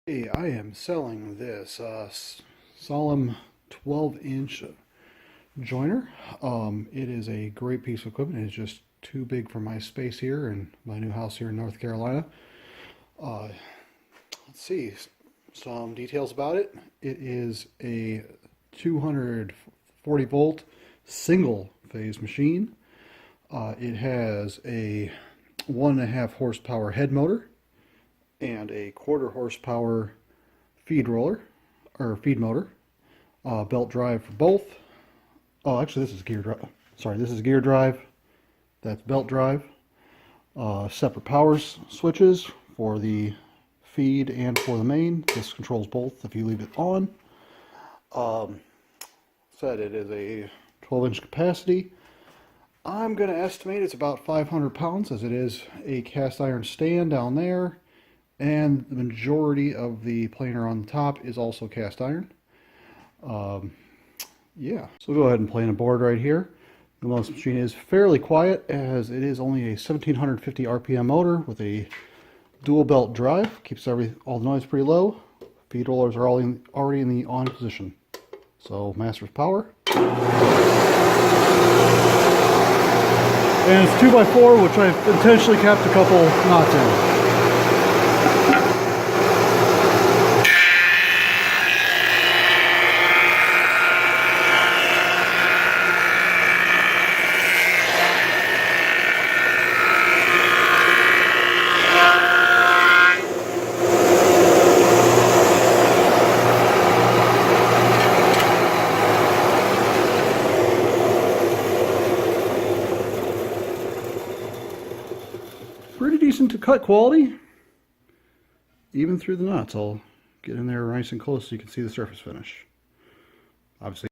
Hey, I am selling this Solem 12-inch joiner. It is a great piece of equipment. It's just too big for my space here in my new house here in North Carolina. Uh, let's see some details about it. It is a 240 volt single phase machine. It has a 1.5 horsepower head motor and a 1/4 horsepower feed roller or feed motor, belt drive for both. Oh, actually, this is gear drive. Sorry, this is gear drive. That's belt drive. Separate power switches for the feed and for the main. This controls both if you leave it on. Said it is a 12-inch capacity. I'm going to estimate it's about 500 pounds as it is a cast iron stand down there. And the majority of the planer on the top is also cast iron. Yeah, so we'll go ahead and plane a board right here. This machine is fairly quiet as it is only a 1750 RPM motor with a dual belt drive. Keeps all the noise pretty low. Feed rollers are already in the on position. So master's power. And it's 2x4, which I've intentionally kept a couple knots in. Pretty decent to cut quality, even through the nuts. I'll get in there nice and close so you can see the surface finish. Obviously